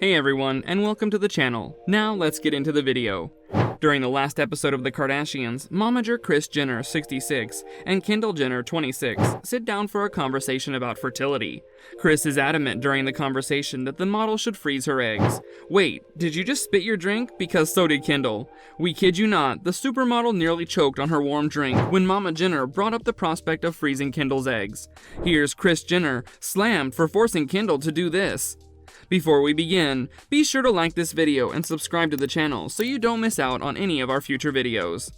Hey everyone, and welcome to the channel. Now let's get into the video. During the last episode of The Kardashians, momager Kris Jenner, 66, and Kendall Jenner, 26, sit down for a conversation about fertility. Kris is adamant during the conversation that the model should freeze her eggs. Wait, did you just spit your drink? Because so did Kendall. We kid you not, the supermodel nearly choked on her warm drink when Mama Jenner brought up the prospect of freezing Kendall's eggs. Here's Kris Jenner slammed for forcing Kendall to do this. Before we begin, be sure to like this video and subscribe to the channel so you don't miss out on any of our future videos.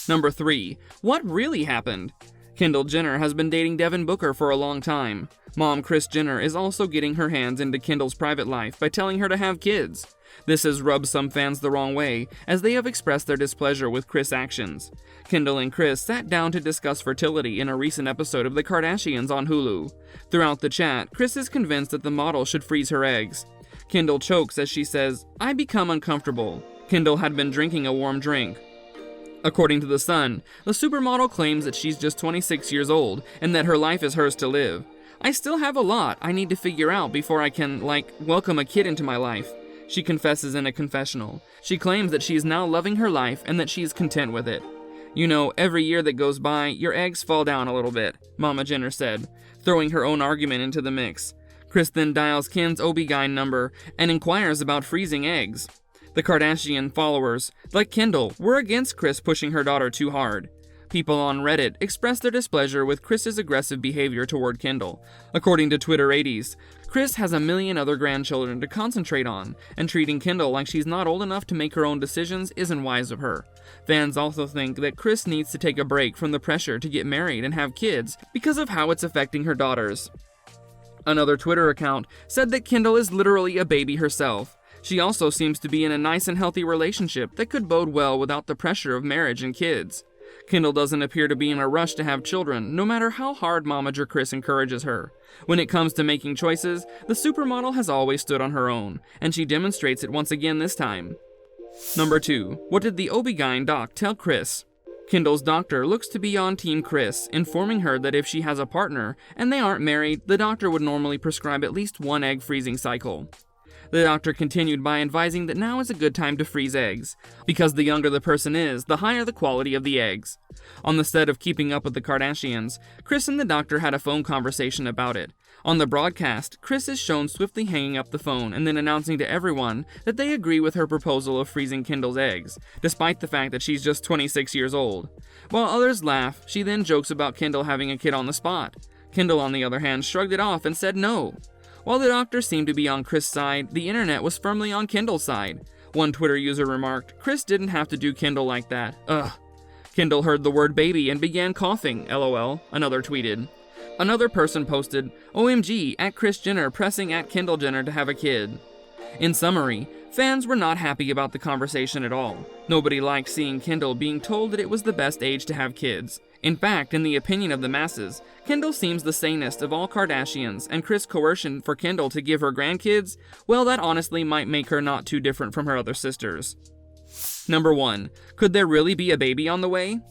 Number 3. What really happened? Kendall Jenner has been dating Devin Booker for a long time. Mom Kris Jenner is also getting her hands into Kendall's private life by telling her to have kids. This has rubbed some fans the wrong way, as they have expressed their displeasure with Kris' actions. Kendall and Kris sat down to discuss fertility in a recent episode of The Kardashians on Hulu. Throughout the chat, Kris is convinced that the model should freeze her eggs. Kendall chokes as she says, "I become uncomfortable." Kendall had been drinking a warm drink. According to The Sun, the supermodel claims that she's just 26 years old and that her life is hers to live. "I still have a lot I need to figure out before I can, welcome a kid into my life," she confesses in a confessional. She claims that she is now loving her life and that she is content with it. "You know, every year that goes by, your eggs fall down a little bit," Mama Jenner said, throwing her own argument into the mix. Kris then dials Ken's OB-GYN number and inquires about freezing eggs. The Kardashian followers, like Kendall, were against Kris pushing her daughter too hard. People on Reddit expressed their displeasure with Kris' aggressive behavior toward Kendall. According to Twitter 80s, Kris has a million other grandchildren to concentrate on, and treating Kendall like she's not old enough to make her own decisions isn't wise of her. Fans also think that Kris needs to take a break from the pressure to get married and have kids because of how it's affecting her daughters. Another Twitter account said that Kendall is literally a baby herself. She also seems to be in a nice and healthy relationship that could bode well without the pressure of marriage and kids. Kendall doesn't appear to be in a rush to have children, no matter how hard momager Kris encourages her. When it comes to making choices, the supermodel has always stood on her own, and she demonstrates it once again this time. Number 2. What did the OB-GYN doc tell Kris? Kendall's doctor looks to be on Team Kris, informing her that if she has a partner and they aren't married, the doctor would normally prescribe at least one egg freezing cycle. The doctor continued by advising that now is a good time to freeze eggs, because the younger the person is, the higher the quality of the eggs. On the set of Keeping Up with the Kardashians, Kris and the doctor had a phone conversation about it. On the broadcast, Kris is shown swiftly hanging up the phone and then announcing to everyone that they agree with her proposal of freezing Kendall's eggs, despite the fact that she's just 26 years old. While others laugh, she then jokes about Kendall having a kid on the spot. Kendall, on the other hand, shrugged it off and said no. While the doctor seemed to be on Kris' side, the internet was firmly on Kendall's side. One Twitter user remarked, "Kris didn't have to do Kendall like that. Ugh." Kendall heard the word baby and began coughing, LOL, another tweeted. Another person posted, "OMG, at Kris Jenner pressing at Kendall Jenner to have a kid." In summary, fans were not happy about the conversation at all. Nobody liked seeing Kendall being told that it was the best age to have kids. In fact, in the opinion of the masses, Kendall seems the sanest of all Kardashians, and Kris' coercion for Kendall to give her grandkids, well, that honestly might make her not too different from her other sisters. Number 1. Could there really be a baby on the way?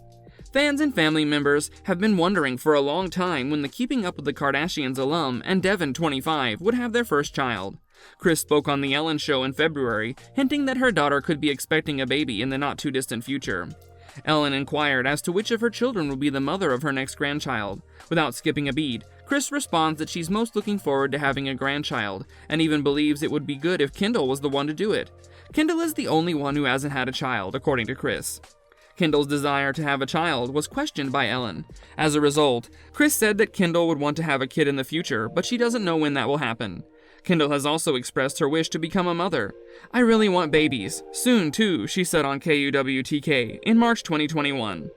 Fans and family members have been wondering for a long time when the Keeping Up with the Kardashians alum and Devin, 25, would have their first child. Kris spoke on The Ellen Show in February, hinting that her daughter could be expecting a baby in the not-too-distant future. Ellen inquired as to which of her children would be the mother of her next grandchild. Without skipping a beat, Kris responds that she's most looking forward to having a grandchild, and even believes it would be good if Kendall was the one to do it. Kendall is the only one who hasn't had a child, according to Kris. Kendall's desire to have a child was questioned by Ellen. As a result, Kris said that Kendall would want to have a kid in the future, but she doesn't know when that will happen. Kendall has also expressed her wish to become a mother. "I really want babies. Soon, too," she said on KUWTK in March 2021.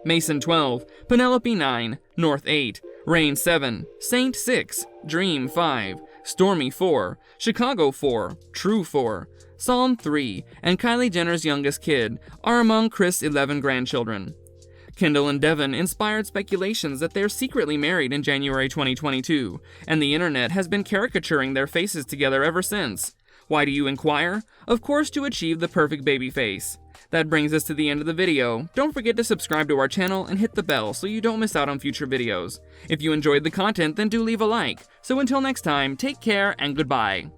Mason 12, Penelope 9, North 8, Rain 7, Saint 6, Dream 5, Stormy 4, Chicago 4, True 4, Psalm 3, and Kylie Jenner's youngest kid are among Kris' 11 grandchildren. Kendall and Devin inspired speculations that they're secretly married in January 2022, and the internet has been caricaturing their faces together ever since. Why do you inquire? Of course, to achieve the perfect baby face. That brings us to the end of the video. Don't forget to subscribe to our channel and hit the bell so you don't miss out on future videos. If you enjoyed the content, then do leave a like. So until next time, take care and goodbye.